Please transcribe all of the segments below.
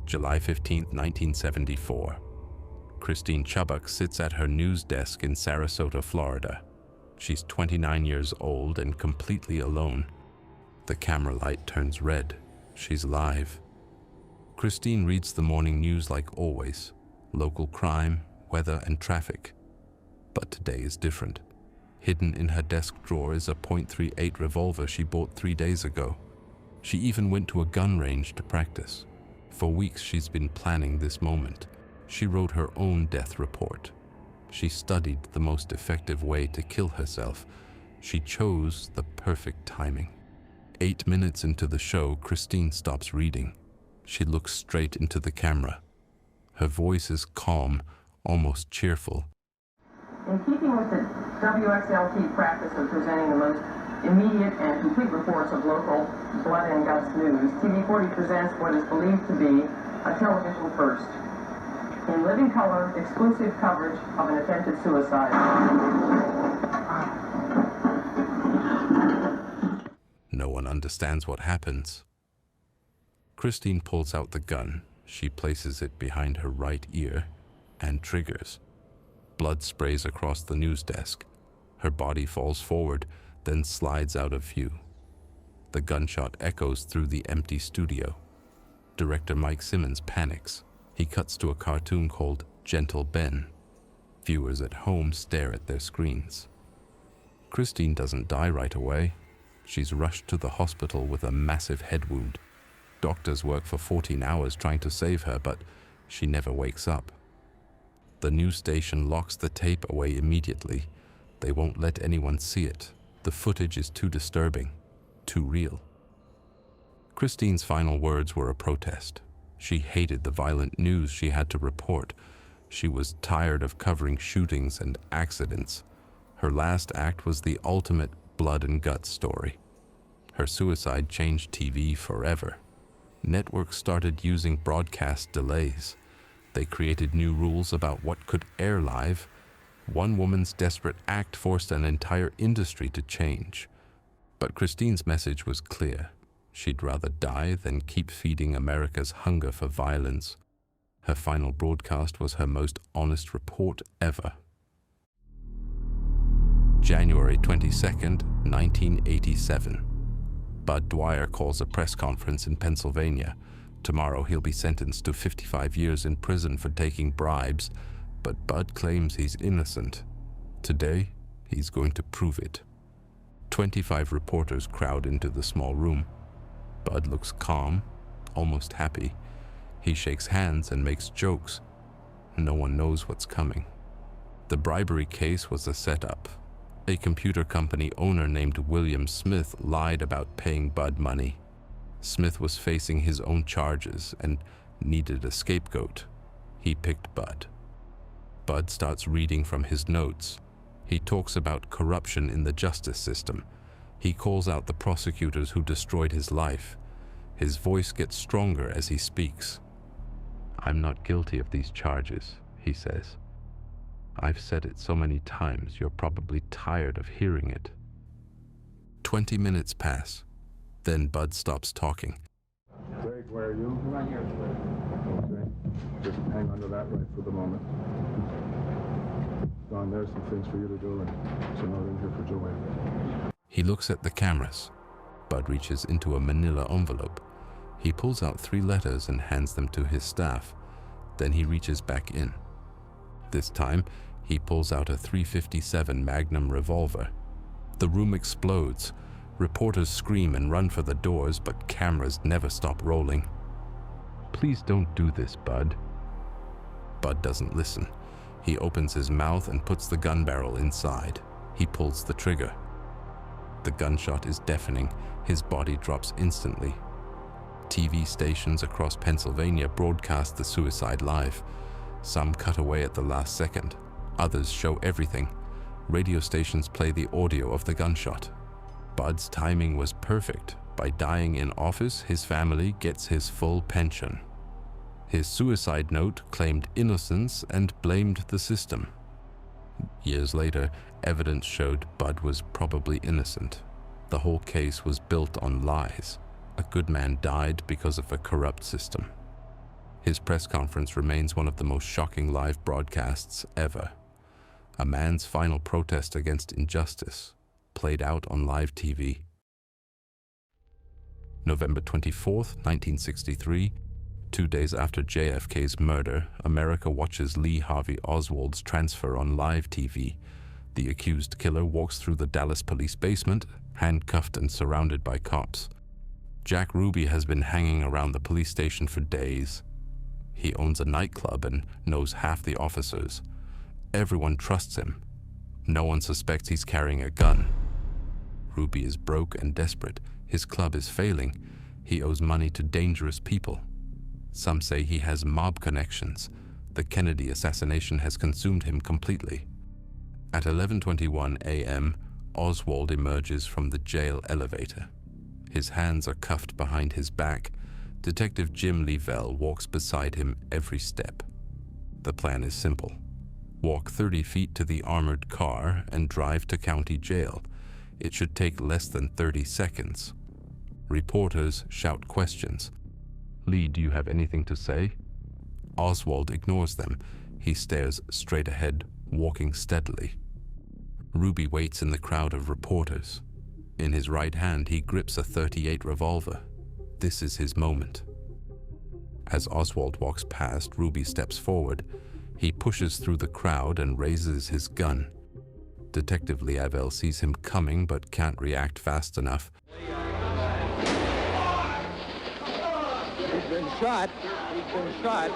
July 15, 1974. Christine Chubbuck sits at her news desk in Sarasota, Florida. She's 29 years old and completely alone. The camera light turns red. She's live. Christine reads the morning news like always. Local crime, weather, and traffic. But today is different. Hidden in her desk drawer is a .38 revolver she bought 3 days ago. She even went to a gun range to practice. For weeks she's been planning this moment. She wrote her own death report. She studied the most effective way to kill herself. She chose the perfect timing. 8 minutes into the show, Christine stops reading. She looks straight into the camera. Her voice is calm, almost cheerful. In keeping with the WXLT practice of presenting the most immediate and complete reports of local blood and guts news, TV 40 presents what is believed to be a television first. In living color, exclusive coverage of an attempted suicide. No one understands what happens. Christine pulls out the gun. She places it behind her right ear and triggers. Blood sprays across the news desk. Her body falls forward, then slides out of view. The gunshot echoes through the empty studio. Director Mike Simmons panics. He cuts to a cartoon called Gentle Ben. Viewers at home stare at their screens. Christine doesn't die right away. She's rushed to the hospital with a massive head wound. Doctors work for 14 hours trying to save her, but she never wakes up. The news station locks the tape away immediately. They won't let anyone see it. The footage is too disturbing, too real. Christine's final words were a protest. She hated the violent news she had to report. She was tired of covering shootings and accidents. Her last act was the ultimate blood and guts story. Her suicide changed TV forever. Networks started using broadcast delays. They created new rules about what could air live. One woman's desperate act forced an entire industry to change. But Christine's message was clear. She'd rather die than keep feeding America's hunger for violence. Her final broadcast was her most honest report ever. January 22nd, 1987. Budd Dwyer calls a press conference in Pennsylvania. Tomorrow he'll be sentenced to 55 years in prison for taking bribes, but Budd claims he's innocent. Today, he's going to prove it. 25 reporters crowd into the small room. Budd looks calm, almost happy. He shakes hands and makes jokes. No one knows what's coming. The bribery case was a setup. A computer company owner named William Smith lied about paying Budd money. Smith was facing his own charges and needed a scapegoat. He picked Budd. Budd starts reading from his notes. He talks about corruption in the justice system. He calls out the prosecutors who destroyed his life. His voice gets stronger as he speaks. "I'm not guilty of these charges," he says. "I've said it so many times, you're probably tired of hearing it." 20 minutes pass. Then Budd stops talking. Greg, where are you? Right here. Okay. Just hang on to that right for the moment. Don, there's some things for you to do, and some out in here for Joanne. He looks at the cameras. Budd reaches into a manila envelope. He pulls out 3 letters and hands them to his staff. Then he reaches back in. This time, he pulls out a .357 Magnum revolver. The room explodes. Reporters scream and run for the doors, but cameras never stop rolling. "Please don't do this, Budd." Budd doesn't listen. He opens his mouth and puts the gun barrel inside. He pulls the trigger. The gunshot is deafening. His body drops instantly. TV stations across Pennsylvania broadcast the suicide live. Some cut away at the last second. Others show everything. Radio stations play the audio of the gunshot. Budd's timing was perfect. By dying in office, his family gets his full pension. His suicide note claimed innocence and blamed the system. Years later, evidence showed Budd was probably innocent. The whole case was built on lies. A good man died because of a corrupt system. His press conference remains one of the most shocking live broadcasts ever. A man's final protest against injustice, played out on live TV. November 24th, 1963, 2 days after JFK's murder, America watches Lee Harvey Oswald's transfer on live TV. The accused killer walks through the Dallas police basement, handcuffed and surrounded by cops. Jack Ruby has been hanging around the police station for days. He owns a nightclub and knows half the officers. Everyone trusts him. No one suspects he's carrying a gun. Ruby is broke and desperate. His club is failing. He owes money to dangerous people. Some say he has mob connections. The Kennedy assassination has consumed him completely. At 11:21 a.m., Oswald emerges from the jail elevator. His hands are cuffed behind his back. Detective Jim Leavell walks beside him every step. The plan is simple. Walk 30 feet to the armored car and drive to county jail. It should take less than 30 seconds. Reporters shout questions. "Lee, do you have anything to say?" Oswald ignores them. He stares straight ahead, walking steadily. Ruby waits in the crowd of reporters. In his right hand, he grips a .38 revolver. This is his moment. As Oswald walks past, Ruby steps forward. He pushes through the crowd and raises his gun. Detective Leavell sees him coming but can't react fast enough. He's been shot. He's been shot.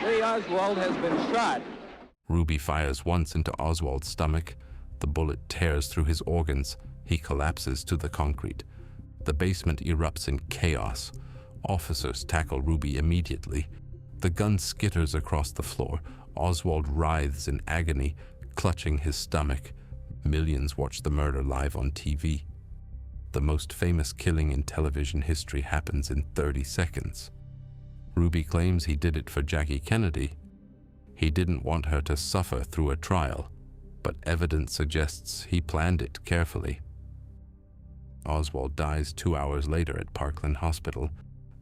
Lee Oswald has been shot. Ruby fires once into Oswald's stomach. The bullet tears through his organs. He collapses to the concrete. The basement erupts in chaos. Officers tackle Ruby immediately. The gun skitters across the floor. Oswald writhes in agony, clutching his stomach. Millions watch the murder live on TV. The most famous killing in television history happens in 30 seconds. Ruby claims he did it for Jackie Kennedy. He didn't want her to suffer through a trial, but evidence suggests he planned it carefully. Oswald dies 2 hours later at Parkland Hospital,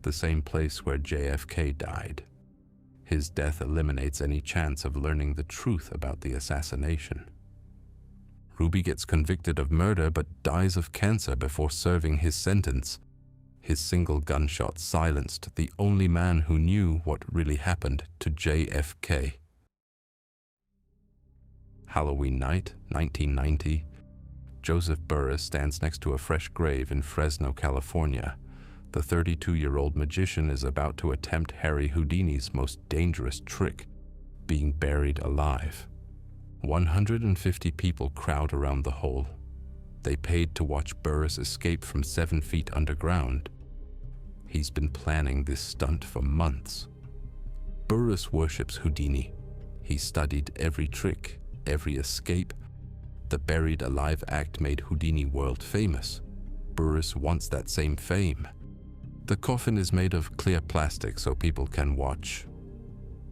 the same place where JFK died. His death eliminates any chance of learning the truth about the assassination. Ruby gets convicted of murder but dies of cancer before serving his sentence. His single gunshot silenced the only man who knew what really happened to JFK. Halloween night, 1990. Joseph Burrus stands next to a fresh grave in Fresno, California. The 32-year-old magician is about to attempt Harry Houdini's most dangerous trick, being buried alive. 150 people crowd around the hole. They paid to watch Burrus escape from 7 feet underground. He's been planning this stunt for months. Burrus worships Houdini. He studied every trick, every escape. The buried alive act made Houdini world famous. Burrus wants that same fame. The coffin is made of clear plastic so people can watch.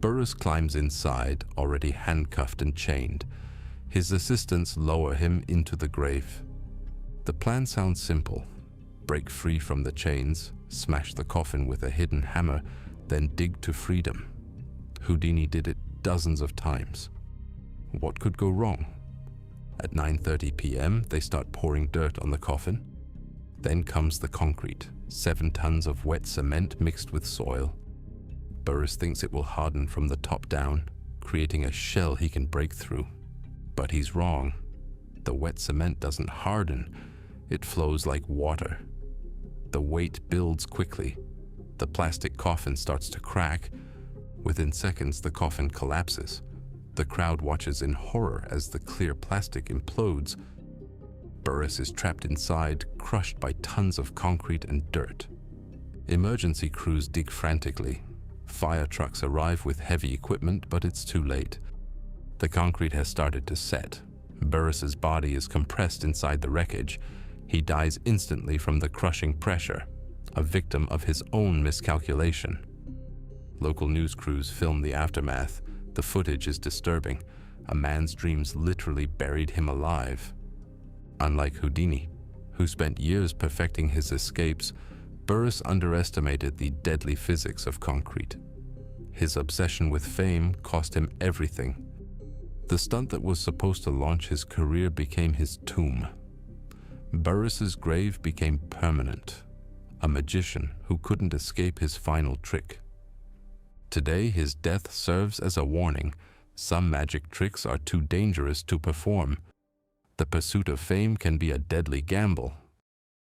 Burrus climbs inside, already handcuffed and chained. His assistants lower him into the grave. The plan sounds simple. Break free from the chains, smash the coffin with a hidden hammer, then dig to freedom. Houdini did it dozens of times. What could go wrong? At 9:30 p.m., they start pouring dirt on the coffin. Then comes the concrete, 7 tons of wet cement mixed with soil. Burrus thinks it will harden from the top down, creating a shell he can break through. But he's wrong. The wet cement doesn't harden. It flows like water. The weight builds quickly. The plastic coffin starts to crack. Within seconds, the coffin collapses. The crowd watches in horror as the clear plastic implodes. Burrus is trapped inside, crushed by tons of concrete and dirt. Emergency crews dig frantically. Fire trucks arrive with heavy equipment, but it's too late. The concrete has started to set. Burrus's body is compressed inside the wreckage. He dies instantly from the crushing pressure, a victim of his own miscalculation. Local news crews film the aftermath. The footage is disturbing. A man's dreams literally buried him alive. Unlike Houdini, who spent years perfecting his escapes, Burrus underestimated the deadly physics of concrete. His obsession with fame cost him everything. The stunt that was supposed to launch his career became his tomb. Burrus's grave became permanent, a magician who couldn't escape his final trick. Today, his death serves as a warning. Some magic tricks are too dangerous to perform. The pursuit of fame can be a deadly gamble,